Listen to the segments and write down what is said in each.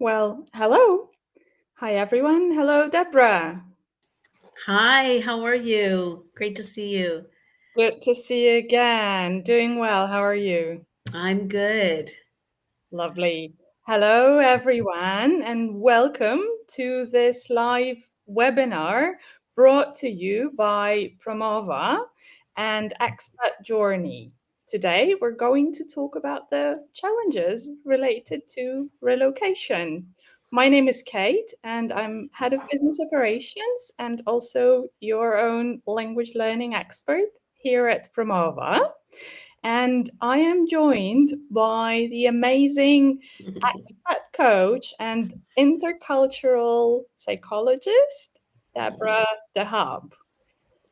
Well, hello. Hi, everyone. Hello, Deborah. Hi, how are you? Great to see you. Good to see you again. Doing well. How are you? I'm good. Lovely. Hello, everyone, and welcome to this live webinar brought to you by Promova and Expat Journey. Today, we're going to talk about the challenges related to relocation. My name is Kate, and I'm head of business operations and also your own language learning expert here at Promova. And I am joined by the amazing expat coach and intercultural psychologist, Deborah Dahab.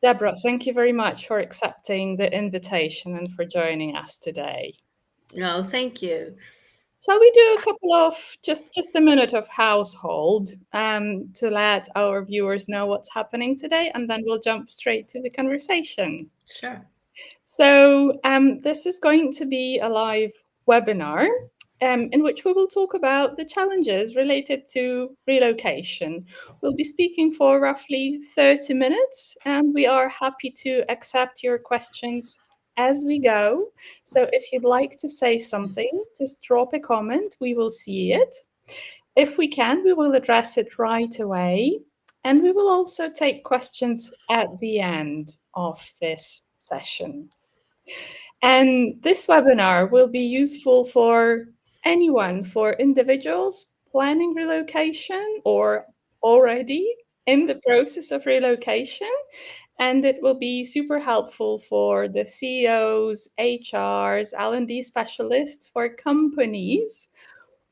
Deborah, thank you very much for accepting the invitation and for joining us today. Oh, thank you. Shall we do a couple of just a minute of household to let our viewers know what's happening today, and then we'll jump straight to the conversation. Sure. So this is going to be a live webinar in which we will talk about the challenges related to relocation. We'll be speaking for roughly 30 minutes, and we are happy to accept your questions as we go. So if you'd like to say something, just drop a comment. We will see it. If we can, we will address it right away. And we will also take questions at the end of this session. And this webinar will be useful for anyone, for individuals planning relocation or already in the process of relocation. And it will be super helpful for the CEOs, HRs, L&D specialists for companies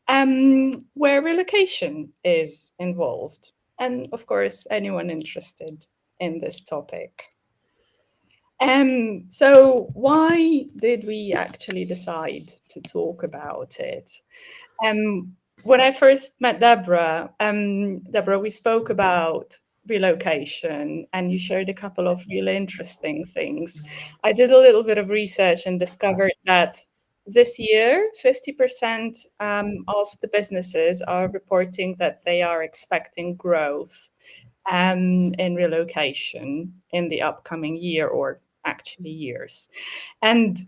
where relocation is involved. And of course, anyone interested in this topic. So why did we actually decide to talk about it? When I first met Deborah, we spoke about relocation and you shared a couple of really interesting things. I did a little bit of research and discovered that this year, 50% of the businesses are reporting that they are expecting growth in relocation in the upcoming year or actually years. And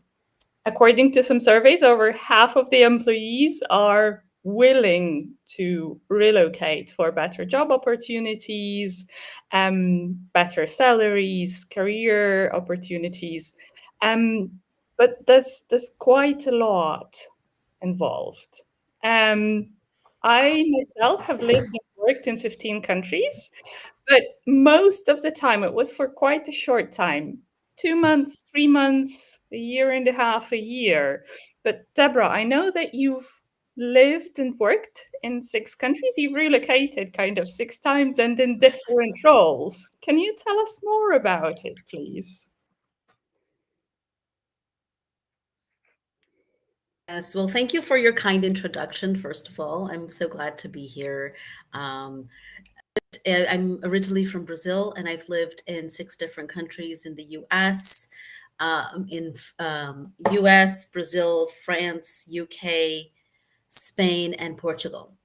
according to some surveys, over half of the employees are willing to relocate for better job opportunities, better salaries, career opportunities. But there's quite a lot involved. I myself have lived and worked in 15 countries, but most of the time it was for quite a short time. 2 months, 3 months, a year and a half, a year. But Deborah, I know that you've lived and worked in 6 countries. You've relocated kind of 6 times and in different roles. Can you tell us more about it, please? Yes, well, thank you for your kind introduction, first of all. I'm so glad to be here. Um, I'm originally from Brazil, and I've lived in 6 different countries in the US, US, Brazil, France, UK, Spain, and Portugal.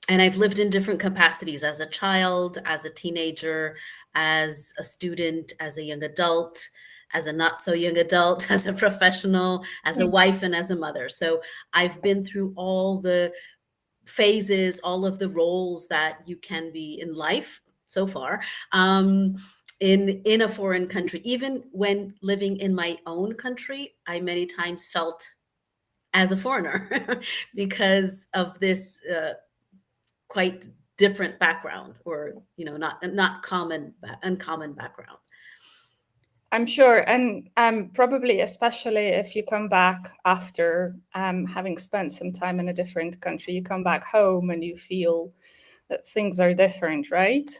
And I've lived in different capacities as a child, as a teenager, as a student, as a young adult, as a not so young adult, as a professional, as a wife, and as a mother. So I've been through all the phases, all of the roles that you can be in life so far. In a foreign country, even when living in my own country, I many times felt as a foreigner because of this quite different background, or not common, uncommon background. I'm sure, and probably especially if you come back after having spent some time in a different country, you come back home and you feel that things are different, right?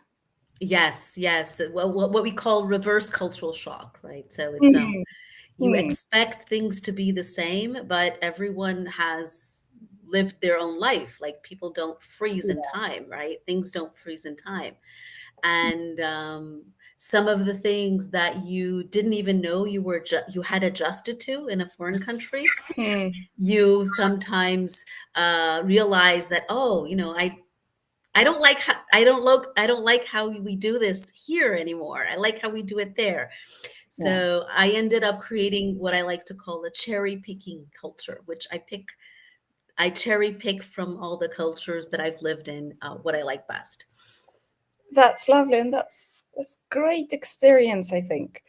Yes, yes. Well, what we call reverse cultural shock, right? So it's Mm, you mm, expect things to be the same, but everyone has lived their own life. Like people don't freeze in yeah. time, right? Things don't freeze in time. And some of the things that you didn't even know you had adjusted to in a foreign country, Mm, you sometimes realize that, oh, I don't like how I don't like how we do this here anymore. I like how we do it there. yeah. So I ended up creating what I like to call a cherry picking culture, which I cherry pick from all the cultures that I've lived in, what I like best. That's lovely, and that's great experience, I think.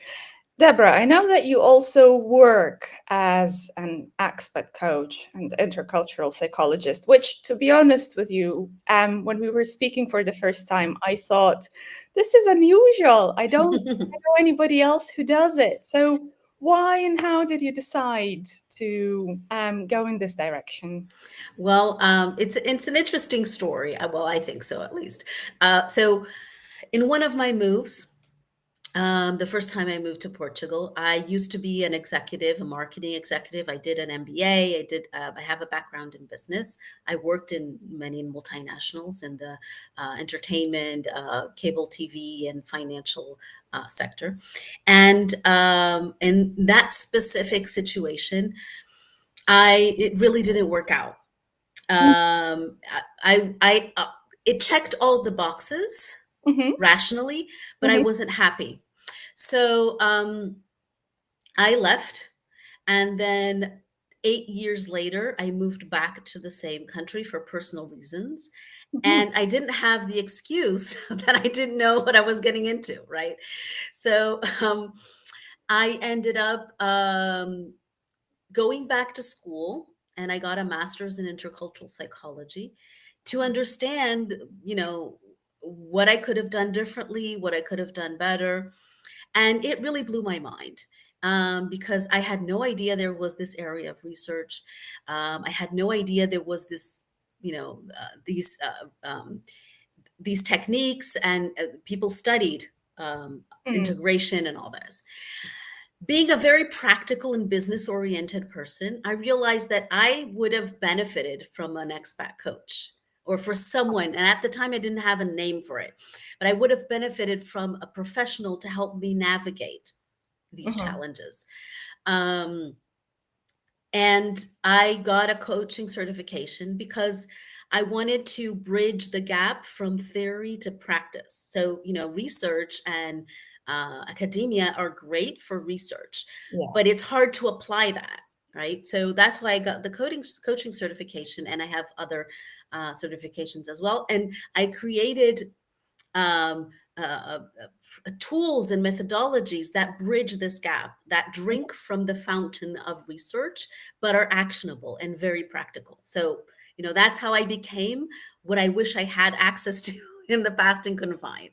Deborah, I know that you also work as an expat coach and intercultural psychologist, which, to be honest with you, when we were speaking for the first time, I thought this is unusual. I don't know anybody else who does it. So, why and how did you decide to go in this direction? Well, it's an interesting story. Well, I think so, at least. So in one of my moves, the first time I moved to Portugal, I used to be an executive, a marketing executive. I did an MBA. I have a background in business. I worked in many multinationals in the entertainment, cable TV, and financial sector. And in that specific situation, it really didn't work out. It checked all the boxes Mm-hmm, rationally, but I mm-hmm, wasn't happy. So I left, and then 8 years later, I moved back to the same country for personal reasons. mm-hmm, And I didn't have the excuse that I didn't know what I was getting into, right? So I ended up going back to school, and I got a master's in intercultural psychology to understand, what I could have done differently, what I could have done better. And it really blew my mind, because I had no idea there was this area of research. I had no idea there was this, these techniques, and people studied mm, integration and all this. Being a very practical and business oriented person, I realized that I would have benefited from an expat coach, or for someone. And at the time, I didn't have a name for it, but I would have benefited from a professional to help me navigate these mm-hmm. challenges. Um, and I got a coaching certification because I wanted to bridge the gap from theory to practice. So, research and academia are great for research, Yeah. but it's hard to apply that, right? So that's why I got the coaching certification, and I have other certifications as well. And I created um, uh, uh, tools and methodologies that bridge this gap, that drink from the fountain of research, but are actionable and very practical. So, that's how I became what I wish I had access to in the past and couldn't find.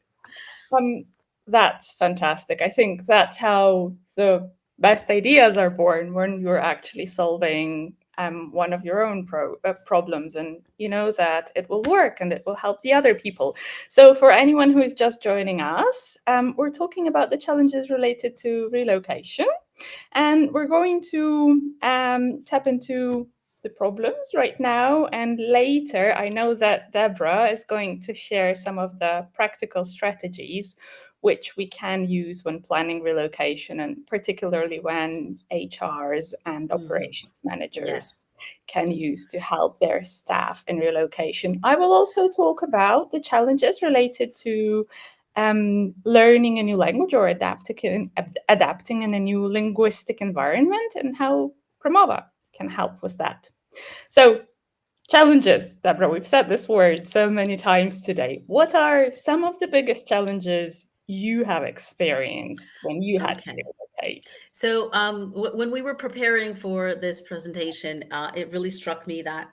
Um, that's fantastic. I think that's how the best ideas are born when you're actually solving one of your own problems, and you know that it will work and it will help the other people. So, for anyone who is just joining us, we're talking about the challenges related to relocation, and we're going to tap into the problems right now. And later, I know that Deborah is going to share some of the practical strategies which we can use when planning relocation, and particularly when HRs and Mhm. operations managers Yes. can use to help their staff in relocation. I will also talk about the challenges related to learning a new language or adapting in a new linguistic environment, and how Promova can help with that. So, challenges, Deborah, we've said this word so many times today. What are some of the biggest challenges you have experienced when you had to Okay. relocate? So, when we were preparing for this presentation, it really struck me that,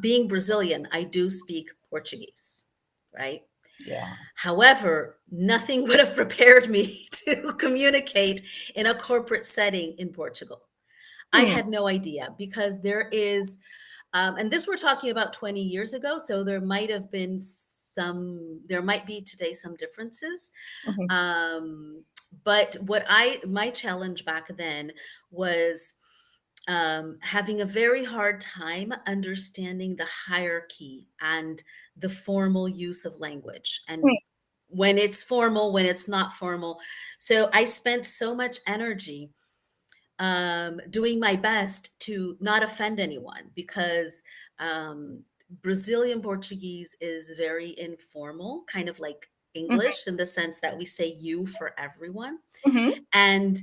being Brazilian, I do speak Portuguese, right? Yeah. However, nothing would have prepared me to communicate in a corporate setting in Portugal. I Hmm. had no idea because there is, and this we're talking about 20 years ago, so there might have been there might be today some differences. Mhm. But my challenge back then was having a very hard time understanding the hierarchy and the formal use of language and Hmm. when it's formal, when it's not formal. So I spent so much energy doing my best to not offend anyone because um, Brazilian Portuguese is very informal, kind of like Mhm. English in the sense that we say you for everyone. Mhm. And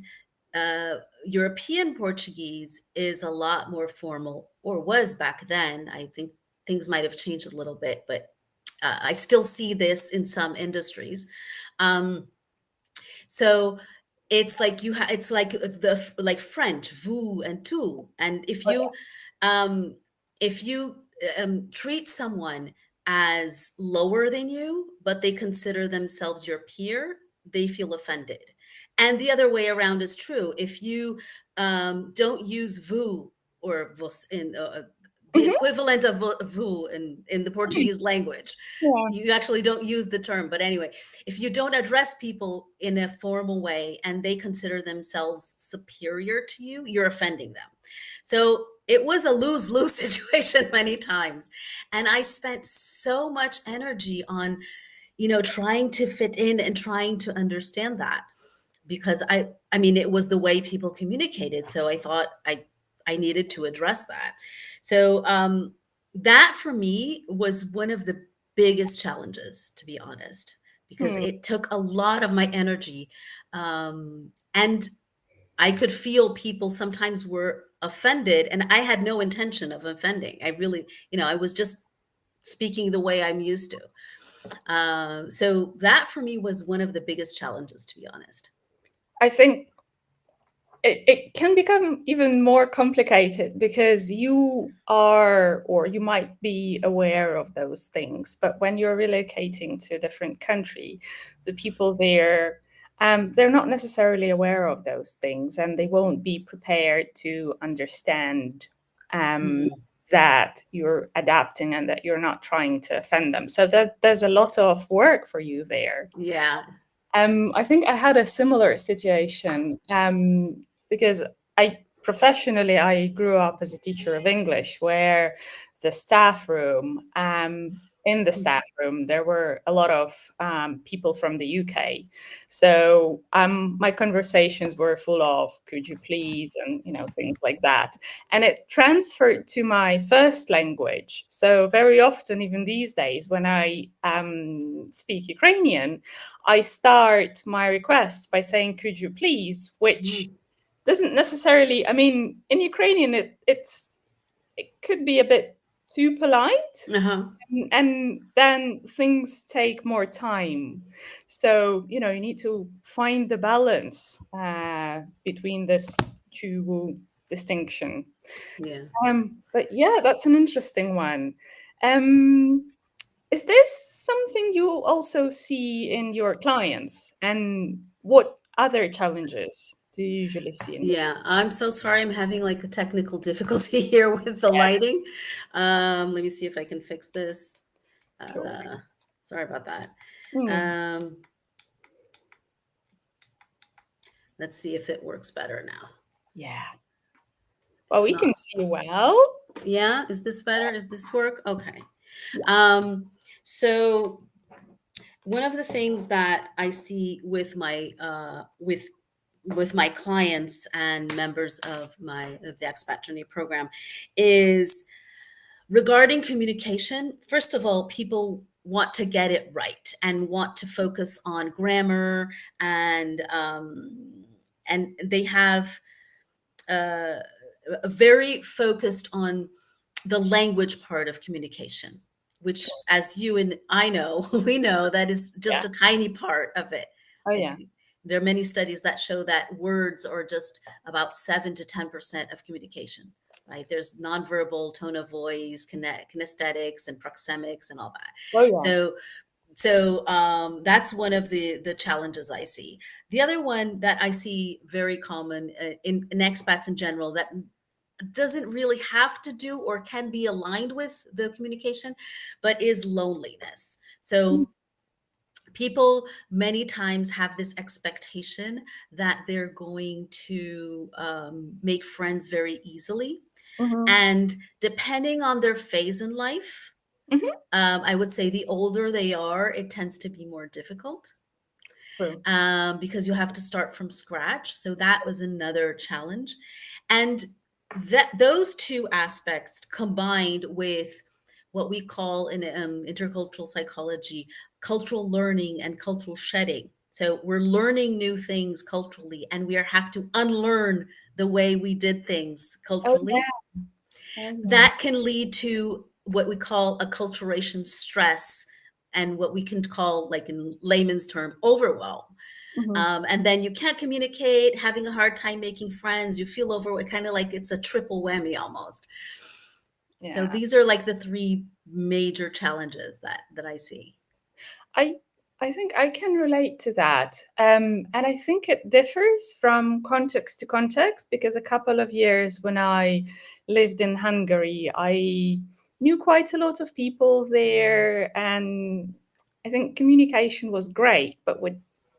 European Portuguese is a lot more formal, or was back then. I think things might have changed a little bit, but I still see this in some industries. Um, so it's like it's like like French, vous and tu. And Oh, um, if you treat someone as lower than you, but they consider themselves your peer, they feel offended. And the other way around is true. If you don't use vous or vos in the yeah. Mhm. equivalent of vous in the Mhm. Portuguese language, Yeah. you actually don't use the term. But anyway, if you don't address people in a formal way and they consider themselves superior to you, you're offending them. So it was a lose-lose situation many times. And I spent so much energy on, trying to fit in and trying to understand that because I mean, it was the way people communicated. So I thought I needed to address that. So that for me was one of the biggest challenges, to be honest, because Hmm. it took a lot of my energy. And I could feel people sometimes were offended, and I had no intention of offending. I really, I was just speaking the way I'm used to. So that for me was one of the biggest challenges, to be honest. I think it can become even more complicated because you are, or you might be aware of those things, but when you're relocating to a different country, the people there, they're not necessarily aware of those things, and they won't be prepared to understand um, Mhm. that you're adapting and that you're not trying to offend them. So there's a lot of work for you there. Yeah. I think I had a similar situation because I grew up as a teacher of English, where the staff room, in the Mhm. staff room, there were a lot of people from the UK. So my conversations were full of "could you please" and things like that, and it transferred to my first language. So very often, even these days, when I speak Ukrainian, I start my request by saying, "could you please," which Mhm. doesn't necessarily, I mean, in Ukrainian, it could be a bit too polite. Uh-huh. And then things take more time. So, you need to find the balance between this two distinction. Yeah. But yeah, that's an interesting one. Um, is this something you also see in your clients? And what other challenges do you usually see in your Yeah. I'm so sorry. I'm having like a technical difficulty here with the Yeah, lighting. Let me see if I can fix this. sure. Uh, Sorry about that. Hmm, Um, let's see if it works better now. yeah. Well, If we can not, see you well. yeah. Is this better? Is this work? Okay. Yeah. Um, so one of the things that I see with my clients and members of the Expat Journey Program is regarding communication. First of all, people want to get it right and want to focus on grammar and they have uh, very focused on the language part of communication, which, as you and I know, we know that is Yeah. just a tiny part of it. Oh, yeah. It- there are many studies that show that words are just about 7 to 10% of communication, right? There's nonverbal tone of voice, kinesthetics, and proxemics, and all that. Oh, yeah. So So that's one of the challenges I see. The other one that I see very common in expats in general that doesn't really have to do or can be aligned with the communication, but is loneliness. So people many times have this expectation that they're going to make friends very easily. Mhm. And depending on their phase in life, Mhm. I would say the older they are, it tends to be more difficult True. because you have to start from scratch. So that was another challenge. And that those two aspects combined with what we call in intercultural psychology, cultural learning and cultural shedding. So we're learning new things culturally and we have to unlearn the way we did things Oh culturally. yeah. Oh yeah. That can lead to what we call acculturation stress and what we can call, like in layman's term, overwhelm. Mhm. And then you can't communicate, having a hard time making friends, you feel overwhelmed, kind of like it's a triple whammy almost. So Yeah. these are like the three major challenges that I see. I I think I can relate to that. And I think it differs from context to context because a couple of years when I lived in Hungary, I knew quite a lot of people there, and I think communication was great, but we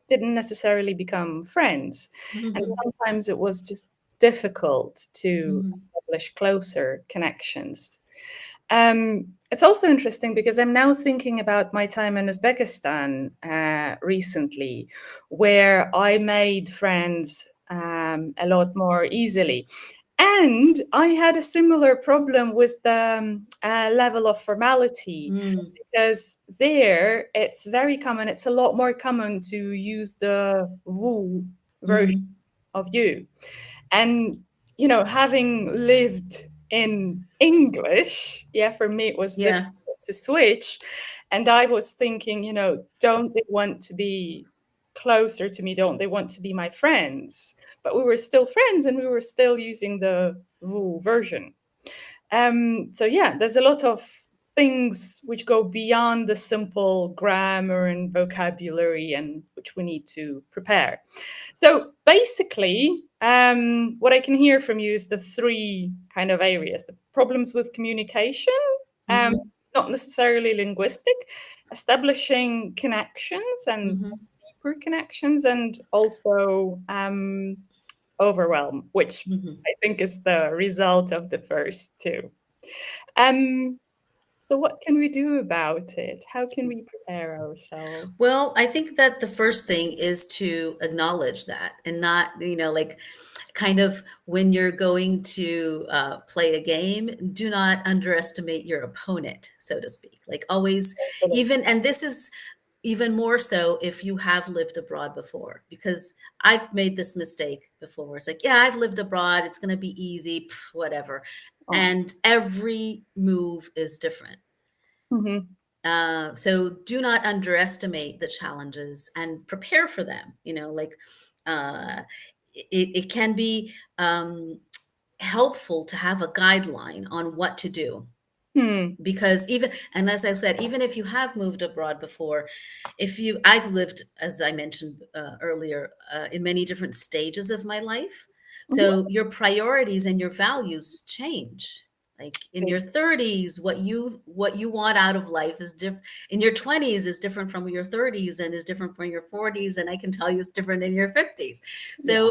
didn't necessarily become friends. And Mhm, sometimes it was just difficult to mhm, establish closer connections. It's also interesting because I'm now thinking about my time in Uzbekistan recently, where I made friends a lot more easily. And I had a similar problem with the level of formality mm, because there it's very common, it's a lot more common to use the vous version mhm. of you. And, you know, having lived in English, yeah, for me it was Yeah. difficult to switch. And I was thinking, you know, don't they want to be closer to me? Don't they want to be my friends? But we were still friends and we were still using the vous version. So yeah, there's a lot of things which go beyond the simple grammar and vocabulary and which we need to prepare. So basically, what I can hear from you is the three kind of areas: the problems with communication, um, Mhm, not necessarily linguistic, establishing connections and mhm, deeper connections, and also overwhelm, which mhm. I think is the result of the first two. Um, so, what can we do about it? How can we prepare ourselves? Well, I think that the first thing is to acknowledge that and not, like kind of when you're going to play a game, do not underestimate your opponent, so to speak. Like always, even, and this is even more so if you have lived abroad before, because I've made this mistake before. Where it's like, yeah, I've lived abroad. It's going to be easy, whatever. Oh. And every move is different. Mhm. So do not underestimate the challenges and prepare for them. Like uh, it can be helpful to have a guideline on what to do. Hmm. Because even, and as I said, even if you have moved abroad before, I've lived, as I mentioned earlier, in many different stages of my life. Mhm. So your priorities and your values change. Like in True. your 30s, what you want out of life is different. In your 20s is different from your 30s and is different from your 40s. And I can tell you it's different in your 50s. Yeah.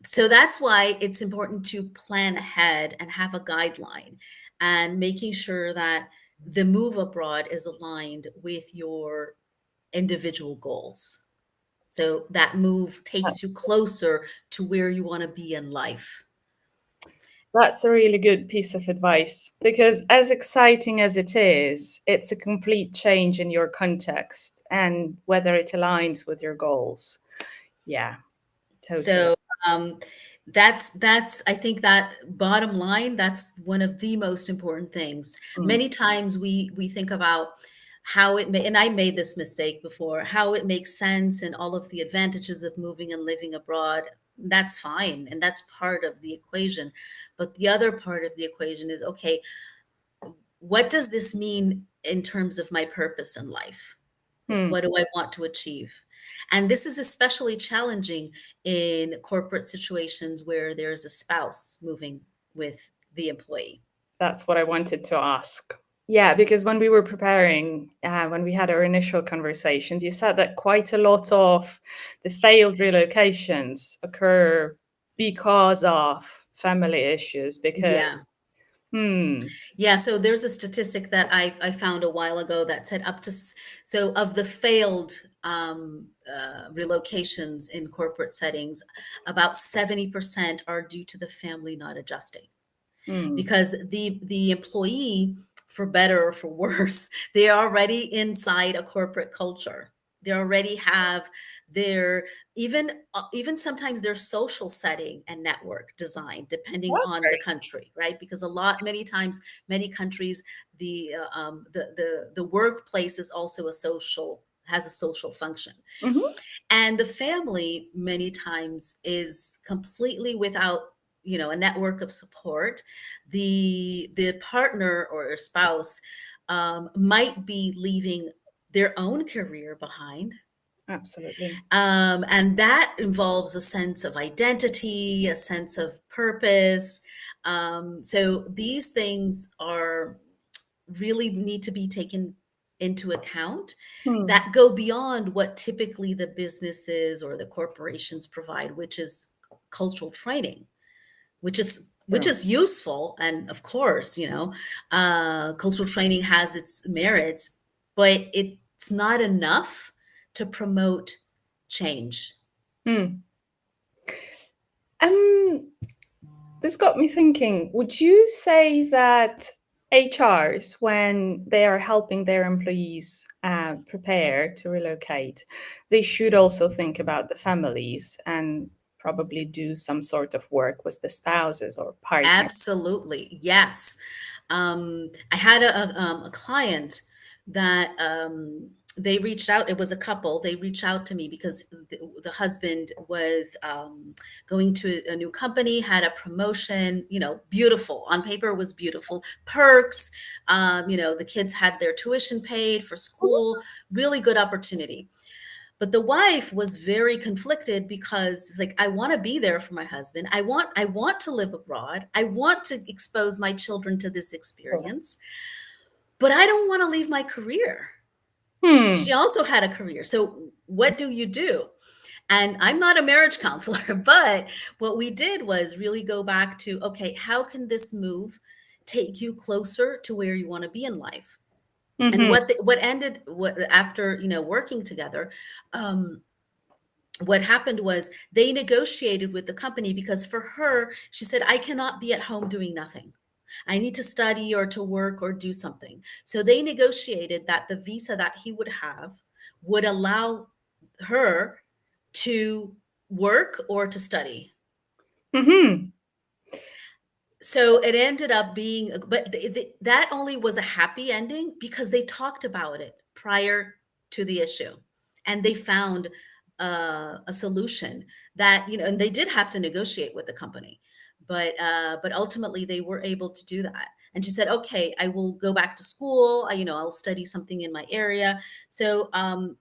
So that's why it's important to plan ahead and have a guideline and making sure that the move abroad is aligned with your individual goals. So that move takes you closer to where you want to be in life. That's a really good piece of advice because, as exciting as it is, it's a complete change in your context and whether it aligns with your goals. Yeah, totally. So um, that's I think that bottom line, that's one of the most important things. Mm. Many times we think about how it may, and I made this mistake before, how it makes sense and all of the advantages of moving and living abroad. That's fine, and that's part of the equation. But the other part of the equation is, okay, what does this mean in terms of my purpose in life. Like, Hmm. what do I want to achieve? And this is especially challenging in corporate situations where there's a spouse moving with the employee. That's what I wanted to ask. Yeah, because when we were preparing, when we had our initial conversations, you said that quite a lot of the failed relocations occur because of family issues. Because, Yeah. hmm, Yeah, so there's a statistic that I found a while ago that said so of the failed relocations in corporate settings, about 70% are due to the family not adjusting, hmm, because the employee, for better or for worse, they're already inside a corporate culture. They already have their, even sometimes their social setting and network design, depending that's on the very, country, right? Because many times, many countries, the workplace is also has a social function. mhm, And the family many times is completely without, a network of support. The partner or spouse might be leaving their own career behind, absolutely. and that involves a sense of identity, a sense of purpose. So these things are really need to be taken into account, Hmm, that go beyond what typically the businesses or the corporations provide, which is cultural training, which true. is useful. And of course, cultural training has its merits, but it's not enough to promote change. Hmm. Um, This got me thinking, would you say that HRs, when they are helping their employees prepare to relocate, they should also think about the families and probably do some sort of work with the spouses or partners? Absolutely, yes. I had a client that they reached out. It was a couple. They reached out to me because the husband was going to a new company, had a promotion. Beautiful on paper, was beautiful perks. The kids had their tuition paid for school. Really good opportunity. But the wife was very conflicted because it's like, I want to be there for my husband. I want to live abroad. I want to expose my children to this experience, but I don't want to leave my career. She Hmm. also had a career. So what do you do? And I'm not a marriage counselor, but what we did was really go back to, okay, how can this move take you closer to where you want to be in life? And Hmm. what after, working together, um, what happened was they negotiated with the company, because for her, she said, I cannot be at home doing nothing. I need to study or to work or do something. So they negotiated that the visa that he would have would allow her to work or to study. Hmm. So it ended up being, but that only was a happy ending because they talked about it prior to the issue, and they found a solution that, and they did have to negotiate with the company, but ultimately they were able to do that. And she said, okay, I will go back to school. I'll study something in my area. So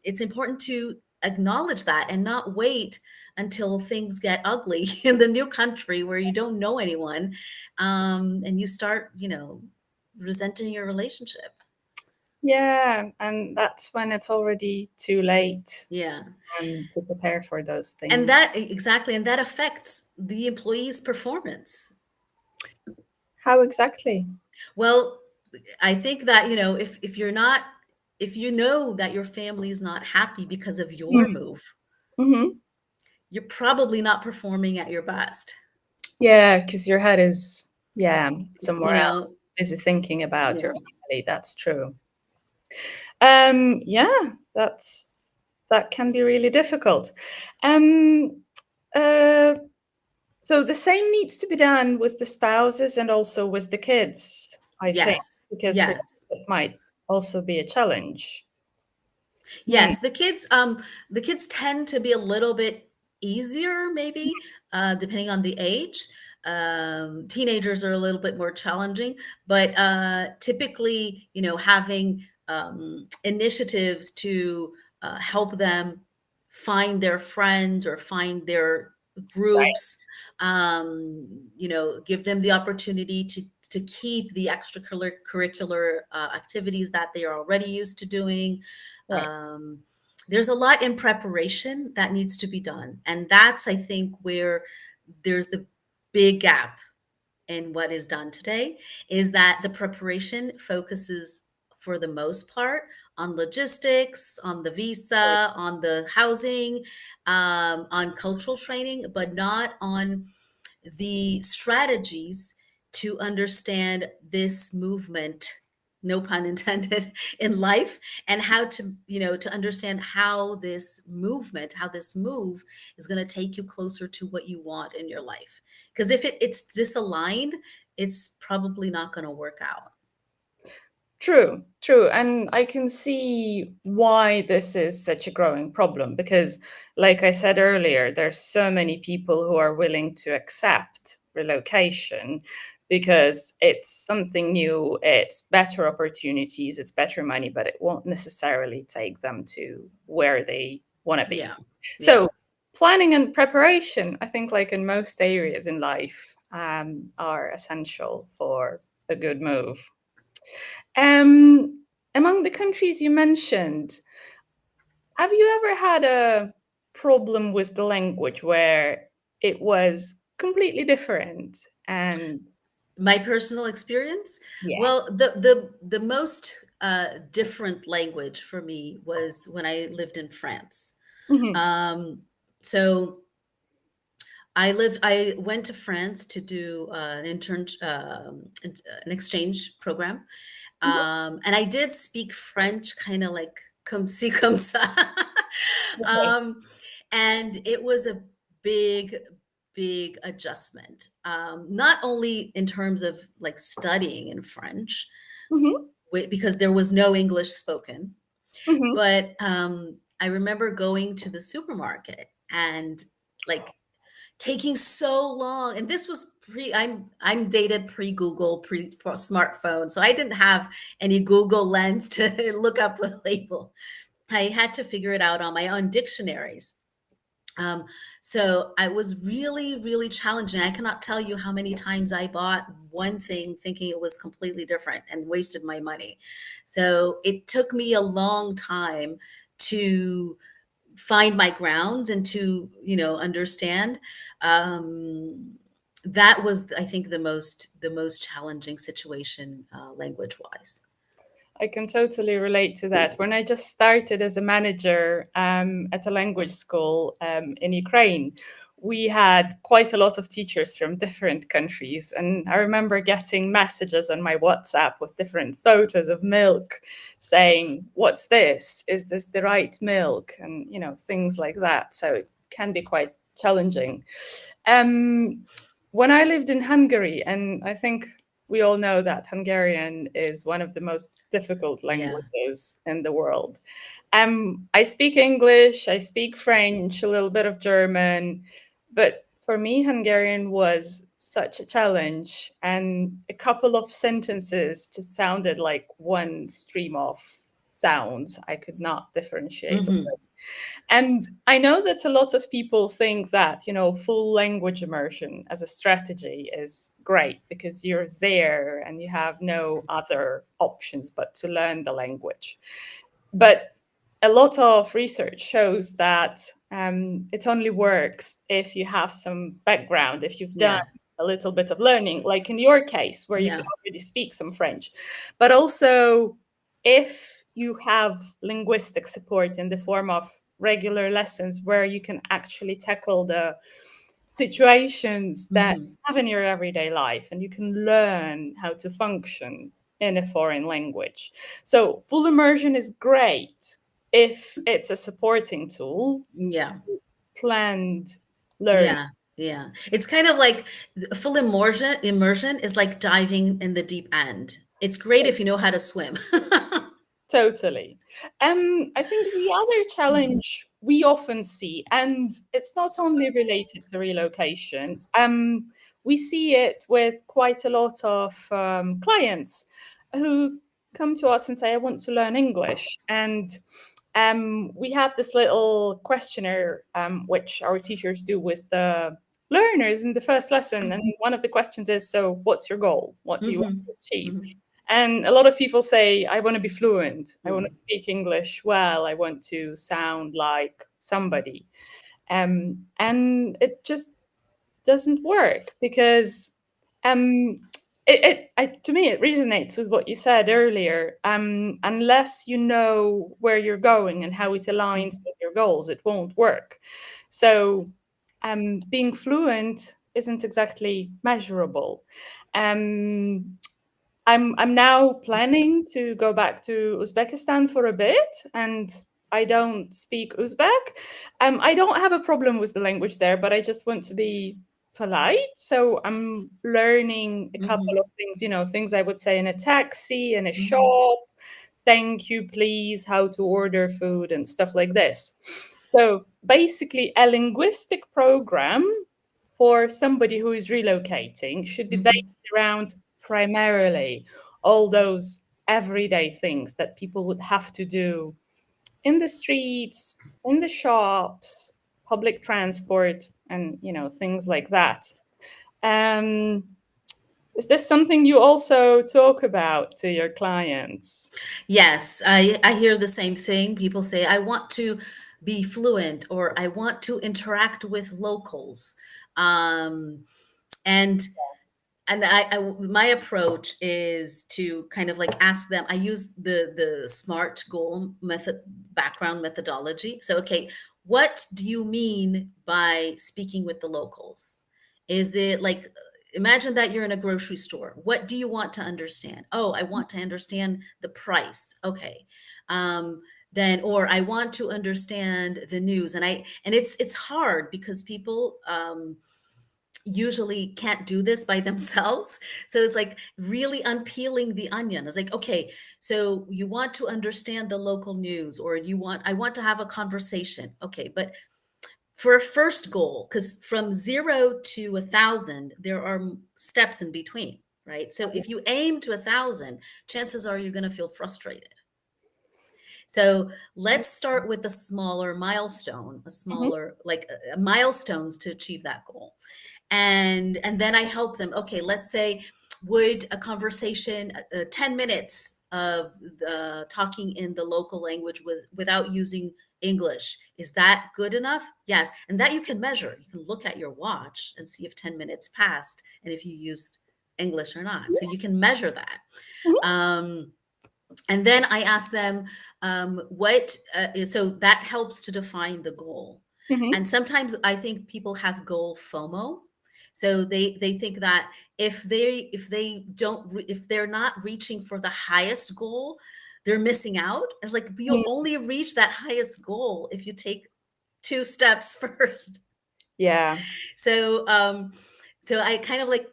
it's important to acknowledge that and not wait until things get ugly in the new country where you don't know anyone, and you start, resenting your relationship. Yeah, and that's when it's already too late Yeah. to prepare for those And things. that exactly, and that affects the employee's performance. How exactly? Well, I think that, if you know that your family is not happy because of your move, Mm-hmm. you're probably not performing at your best. Yeah, because your head is, yeah, You somewhere else, know, busy thinking about your yeah. family. That's true. Yeah, that can be really difficult. Um, uh, so the same needs to be done with the spouses and also with the kids, I think, Yes. because for Yes. them it might also be a challenge. Hmm. Yes, the kids tend to be a little bit easier, maybe, depending on the age. Teenagers are a little bit more challenging, but typically, having initiatives to help them find their friends or find their Right. groups, give them the opportunity to keep the extracurricular activities that they are already used to doing. Right. There's a lot in preparation that needs to be done. And that's, I think, where there's the big gap in what is done today, is that the preparation focuses for the most part on logistics, on the visa, on the housing, on cultural training, but not on the strategies to understand this movement, no pun intended, in life, and how to understand how this movement, how this move is going to take you closer to what you want in your life. Because if it's disaligned, it's probably not going to work out. True, true. And I can see why this is such a growing problem because, like I said earlier, there's so many people who are willing to accept relocation because it's something new, it's better opportunities, it's better money, but it won't necessarily take them to where they want to be. Yeah. Yeah. So, planning and preparation, I think, like in most areas in life, are essential for a good move. Among the countries you mentioned, have you ever had a problem with the language where it was completely different? And My personal experience, yeah. well, the most different language for me was when I lived in France. Mhm, So I went to France to do an exchange program, mhm, and I did speak French, kind of like comme ci comme ça, okay, um, and it was a big, big adjustment. Not only in terms of like studying in French, mhm, because there was no English spoken, mhm, but I remember going to the supermarket and like taking so long, and this was I'm dated pre-Google, pre for smartphone, so I didn't have any Google lens to look up a label. I had to figure it out on my own dictionaries. um, so I was really, really challenging. I cannot tell you how many times I bought one thing thinking it was completely different and wasted my money. So it took me a long time to find my grounds and to understand. Um, that was, I think, the most challenging situation, language wise. I can totally relate to that. When I just started as a manager at a language school in Ukraine, we had quite a lot of teachers from different countries. And I remember getting messages on my WhatsApp with different photos of milk saying, "What's this? Is this the right milk?" And, things like that. So it can be quite challenging. Um, when I lived in Hungary, and I think we all know that Hungarian is one of the most difficult Yeah. languages in the world. I speak English, I speak French, a little bit of German, but for me, Hungarian was such a challenge. And a couple of sentences just sounded like one stream of sounds. I could not differentiate. Hmm. And I know that a lot of people think that, full language immersion as a strategy is great because you're there and you have no other options but to learn the language. But a lot of research shows that it only works if you have some background, if you've done Yeah. a little bit of learning, like in your case, where you Yeah. can already speak some French. But also, if you have linguistic support in the form of regular lessons where you can actually tackle the situations that Hmm. you have in your everyday life and you can learn how to function in a foreign language. So, full immersion is great if it's a supporting tool, Yeah. planned learning. Yeah. Yeah. It's kind of like full immersion is like diving in the deep end. It's great if you know how to swim. Totally. I think the other challenge we often see, and it's not only related to relocation, we see it with quite a lot of clients who come to us and say, I want to learn English. And we have this little questionnaire, which our teachers do with the learners in the first lesson. And one of the questions is, so what's your goal? What do you want to achieve? And a lot of people say, I want to be fluent. I want to speak English well. I want to sound like somebody. And it just doesn't work because to me, it resonates with what you said earlier. Unless you know where you're going and how it aligns with your goals, it won't work. So being fluent isn't exactly measurable. I'm now planning to go back to Uzbekistan for a bit, and I don't speak Uzbek. I don't have a problem with the language there, but I just want to be polite. So I'm learning a couple of things, things I would say in a taxi, in a shop, thank you, please, how to order food and stuff like this. So basically, a linguistic program for somebody who is relocating should be based around primarily all those everyday things that people would have to do in the streets, in the shops, public transport, and things like that. Is this something you also talk about to your clients? Yes, I hear the same thing. People say, I want to be fluent or I want to interact with locals. Um, and my approach is to kind of like ask them. I use the SMART goal method background methodology. So, okay, what do you mean by speaking with the locals? Is it like, imagine that you're in a grocery store. What do you want to understand? Oh, I want to understand the price. Okay. Then, or I want to understand the news. And it's hard because people, usually can't do this by themselves. So it's like really unpeeling the onion. It's like, okay, so you want to understand the local news, or I want to have a conversation. Okay, but for a first goal, because from 0 to 1,000, there are steps in between, right? So if you aim to 1,000, chances are you're going to feel frustrated. So let's start with a smaller milestone, milestones to achieve that goal. And then I help them. Okay, let's say, would a conversation, 10 minutes of talking in the local language without using English, is that good enough? Yes. And that you can measure. You can look at your watch and see if 10 minutes passed and if you used English or not. So you can measure that. And then I ask them, so that helps to define the goal. And sometimes I think people have goal FOMO. So they think that if they're not reaching for the highest goal, they're missing out. It's like, you'll only reach that highest goal if you take 2 steps first. Yeah. So I kind of like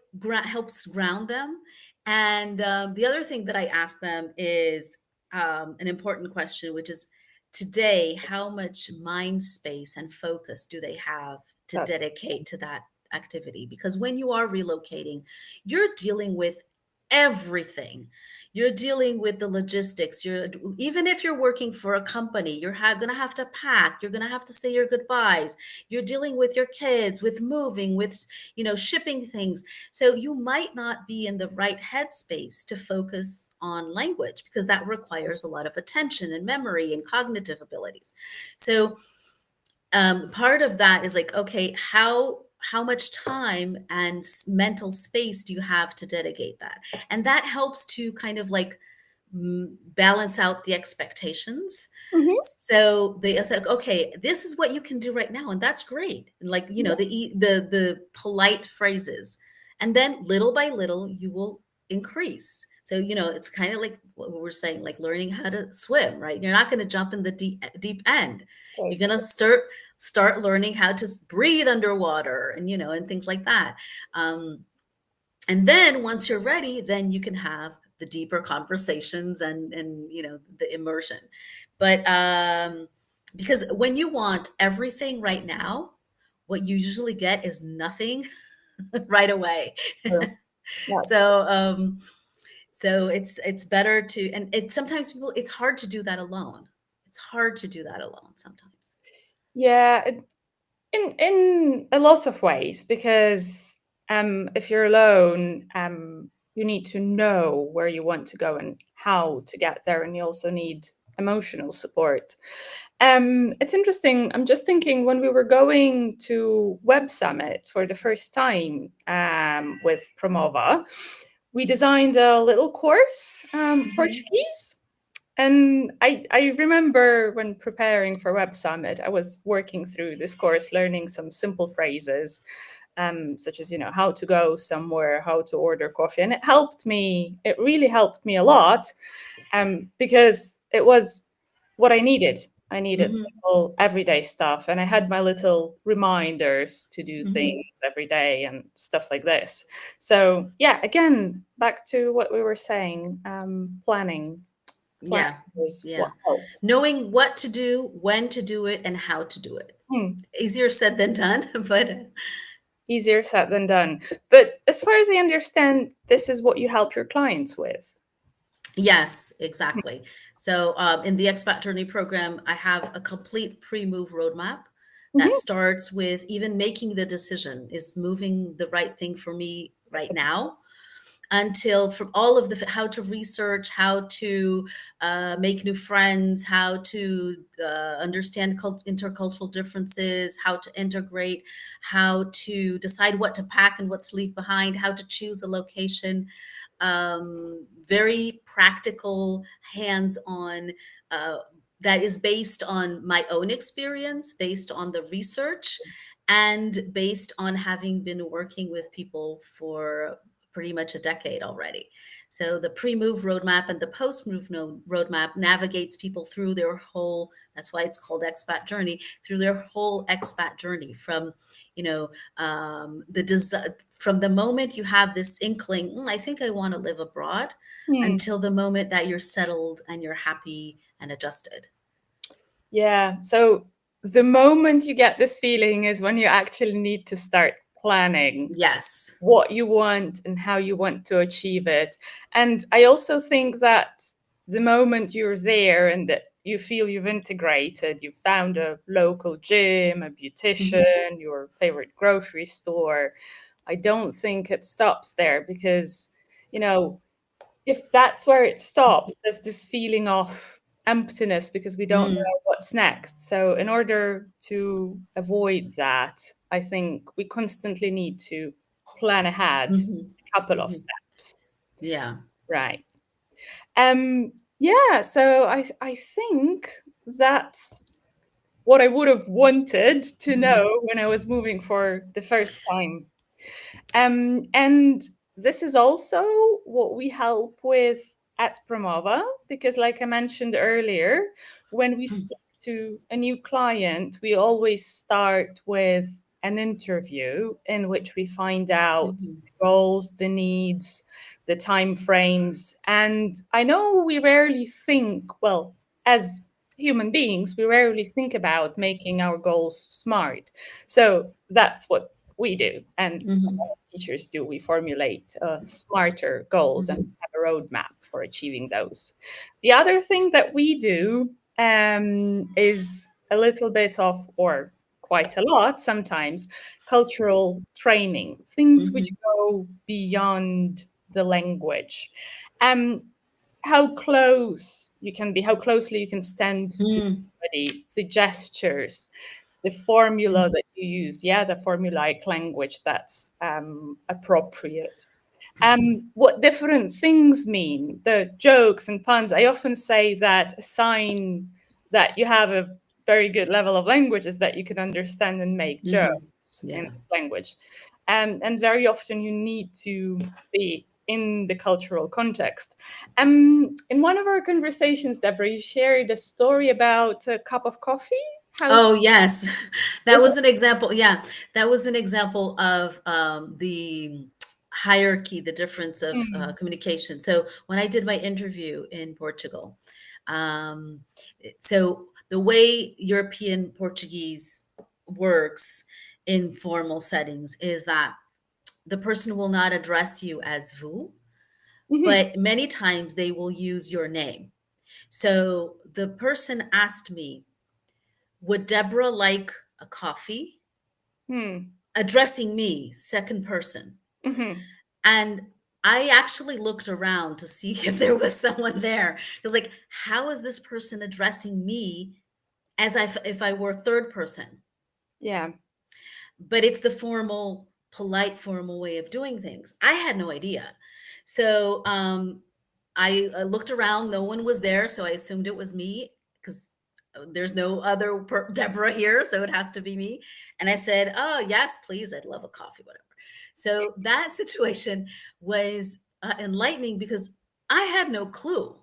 helps ground them. And the other thing that I ask them is an important question, which is, today, how much mind space and focus do they have to dedicate to that activity? Because when you are relocating, you're dealing with everything. You're dealing with the logistics. Even if you're working for a company, you're going to have to pack. You're going to have to say your goodbyes. You're dealing with your kids, with moving, with shipping things. So you might not be in the right headspace to focus on language, because that requires a lot of attention and memory and cognitive abilities. So part of that is like, okay, how much time and mental space do you have to dedicate that? And that helps to kind of like balance out the expectations. So they say, okay, this is what you can do right now, and that's great. And like, the polite phrases, and then little by little you will increase. So it's kind of like what we're saying, like learning how to swim, right? You're not going to jump in the deep end. You're going to start learning how to breathe underwater, and and things like that. And then once you're ready, then you can have the deeper conversations and the immersion. But because when you want everything right now, what you usually get is nothing right away. So So it's better to, and it sometimes people, it's hard to do that alone. It's hard to do that alone sometimes. Yeah, in a lot of ways, because if you're alone, you need to know where you want to go and how to get there, and you also need emotional support. It's interesting. I'm just thinking, when we were going to Web Summit for the first time with Promova, we designed a little course, Portuguese. And I remember when preparing for Web Summit, I was working through this course, learning some simple phrases, such as, how to go somewhere, how to order coffee. And it helped me, it really helped me a lot, because it was what I needed. I needed Hmm. simple everyday stuff. And I had my little reminders to do Hmm. things every day and stuff like this. So, yeah, again, back to what we were saying, planning. Planning Yeah. is Yeah. what helps. Knowing what to do, when to do it, and how to do it. Hmm. Easier said than done, but Easier said than done. But as far as I understand, this is what you help your clients with. yes, exactly. So in the Expat Journey Program, I have a complete pre-move roadmap that Mhm. starts with even making the decision, is moving the right thing for me That's right now, until from all of the how to research, how to make new friends, how to understand intercultural differences, how to integrate, how to decide what to pack and what to leave behind, how to choose a location. Very practical, hands-on. Uh, that is based on my own experience, based on the research, and based on having been working with people for pretty much a decade already. So the pre-move roadmap and the post-move roadmap navigates people through their whole, that's why it's called Expat Journey, through their whole expat journey, from, from the moment you have this inkling, I think I want to live abroad, Hmm. until the moment that you're settled and you're happy and adjusted. Yeah. So the moment you get this feeling is when you actually need to start planning Yes. what you want and how you want to achieve it. And I also think that the moment you're there and that you feel you've integrated, you've found a local gym, a Mhm. beautician, your favorite grocery store, I don't think it stops there, because, you know, if that's where it stops, there's this feeling of emptiness because we don't Mm. know what's next. So, in order to avoid that, I think we constantly need to plan ahead Mhm. a couple of Mhm. steps. Yeah. Right. Yeah, so I think that's what I would have wanted to Mhm. know when I was moving for the first time. And this is also what we help with at Promova, because, like I mentioned earlier, when we speak to a new client, we always start with an interview in which we find out Mhm. the goals, the needs, the time frames. And I know we rarely think, well, as human beings, we rarely think about making our goals smart. So that's what we do. And Mhm. teachers do. We formulate smarter goals and Mhm. have a roadmap for achieving those. The other thing that we do is a little bit of, or quite a lot sometimes, cultural training, things which Mhm. go beyond the language. Um, how close you can be, how closely you can stand to Mm. somebody, the gestures, the formula that you use, yeah, the formulaic language that's appropriate. What different things mean, the jokes and puns. I often say that a sign that you have a very good level of language is that you can understand and make Mhm. jokes in Yeah. this language. And very often you need to be in the cultural context. In one of our conversations, Deborah, you shared a story about a cup of coffee. How Oh, yes. That was was an example. Yeah. That was an example of the hierarchy, the difference of it? communication. So when I did my interview in Portugal, um, so the way European Portuguese works in formal settings is that the person will not address you as vous, but many times they will use your name. So the person asked me, would Deborah like a coffee? Hmm. Addressing me, second person. Mhm. And I actually looked around to see if there was someone there. Because, like, how is this person addressing me as if I were third person? Yeah. But it's the formal, polite, formal way of doing things. I had no idea. So I looked around, no one was there. So I assumed it was me because there's no other Deborah here. So it has to be me. And I said, oh, yes, please. I'd love a coffee, whatever. So that situation was enlightening because I had no clue.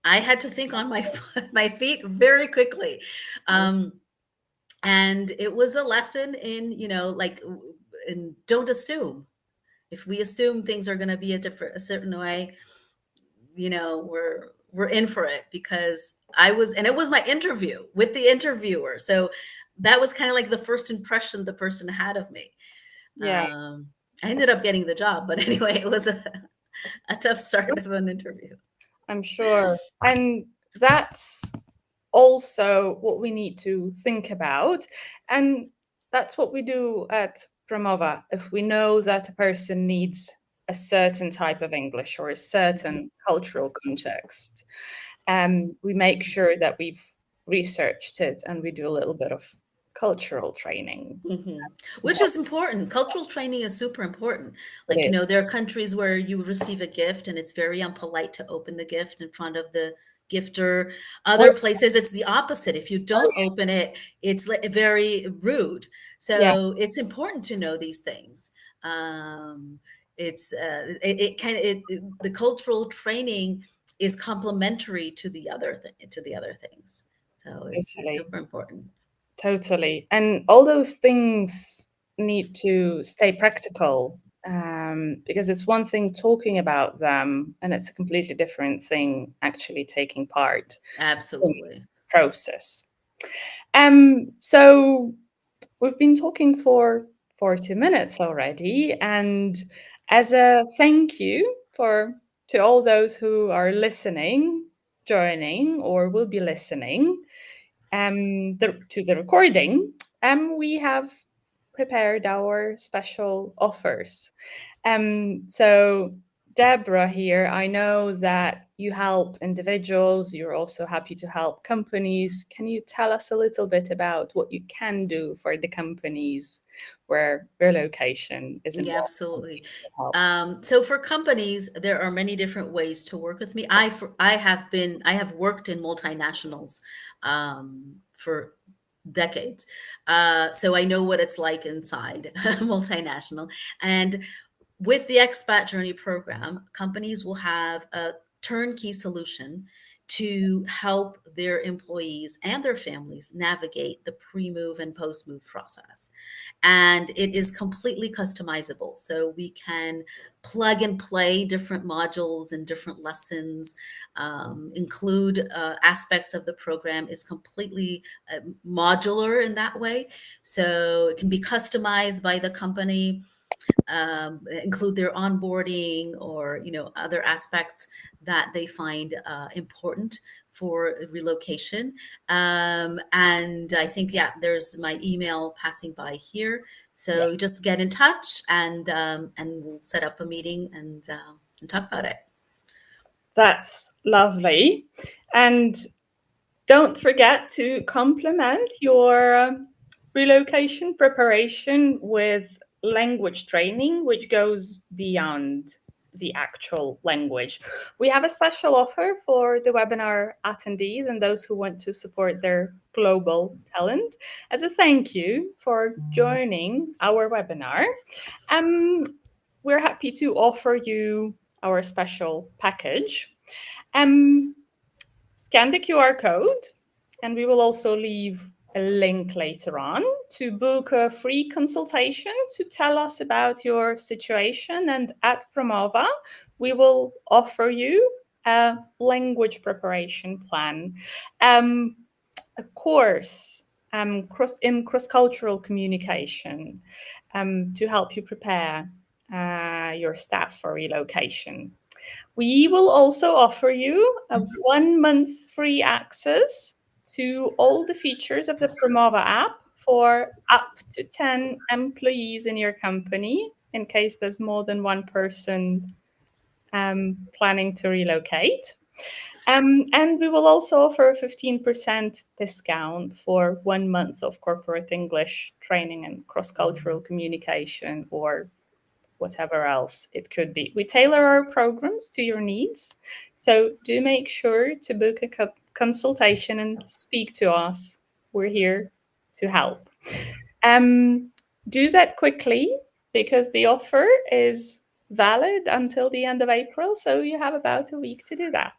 I had to think on my my feet very quickly. Um, and it was a lesson in, like, and don't assume. If we assume things are going to be a certain way, we're in for it, because and it was my interview with the interviewer. So that was kind of like the first impression the person had of me. Yeah. I ended up getting the job, but anyway, it was a tough start of an interview. I'm sure. And that's also what we need to think about. And that's what we do at Promova. If we know that a person needs a certain type of English or a certain cultural context, we make sure that we've researched it and we do a little bit of cultural training. Which is important. Cultural training is super important. Like, It is. there are countries where you receive a gift and it's very unpolite to open the gift in front of the gifter. Other places, it's the opposite. If you don't open it, it's very rude. Yeah, So it's important to know these things. It's it kind of the cultural training is complementary to the other things. So it's totally. super important. Totally. And all those things need to stay practical, because it's one thing talking about them, and it's a completely different thing actually taking part in the Absolutely. process. So we've been talking for 40 minutes already, and as a thank you to all those who are listening, joining, or will be listening, to the recording, we have prepared our special offers. So, Deborah here, I know that you help individuals, you're also happy to help companies. Can you tell us a little bit about what you can do for the companies where relocation is Yeah, involved? absolutely. Help. So for companies, there are many different ways to work with me. I have worked in multinationals for decades, so I know what it's like inside multinational. And with the Expat Journey Program, companies will have a turnkey solution to help their employees and their families navigate the pre-move and post-move process. And it is completely customizable. So we can plug and play different modules and different lessons, include aspects of the program. Is completely modular in that way. So it can be customized by the company, include their onboarding or other aspects that they find important for relocation. And I think, yeah, there's my email passing by here, so just get in touch, and we'll set up a meeting and talk about it. That's lovely. And don't forget to complement your relocation preparation with language training, which goes beyond the actual language. We have a special offer for the webinar attendees and those who want to support their global talent as a thank you for joining our webinar. Um, we're happy to offer you our special package. Um, Scan the QR code, and we will also leave a link later on to book a free consultation to tell us about your situation. And at Promova, we will offer you a language preparation plan, a course in cross-cultural communication, to help you prepare your staff for relocation. We will also offer you a 1 month free access to all the features of the Promova app for up to 10 employees in your company, in case there's more than one person planning to relocate. And we will also offer a 15% discount for 1 month of corporate English training and cross-cultural communication, or whatever else it could be. We tailor our programs to your needs, so do make sure to book a consultation and speak to us. We're here to help. Do that quickly, because the offer is valid until the end of April, so you have about a week to do that.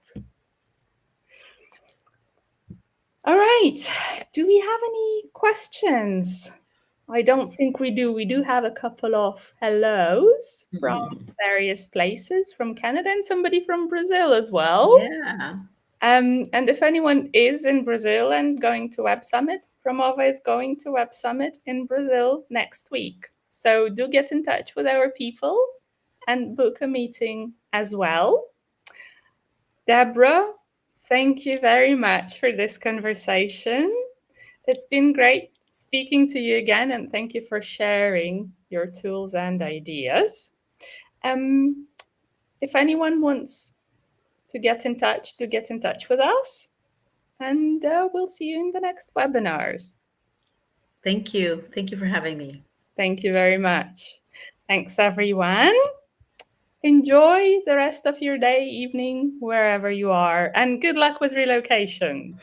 All right, do we have any questions? I don't think we do. We do have a couple of hellos from various places, from Canada and somebody from Brazil as well. Yeah. And if anyone is in Brazil and going to Web Summit, Promova is going to Web Summit in Brazil next week. So do get in touch with our people and book a meeting as well. Deborah, thank you very much for this conversation. It's been great speaking to you again, and thank you for sharing your tools and ideas. If anyone wants to get in touch, to get in touch with us, and we'll see you in the next webinars. Thank you. Thank you for having me. Thank you very much. Thanks, everyone. Enjoy the rest of your day, evening, wherever you are, and good luck with relocation.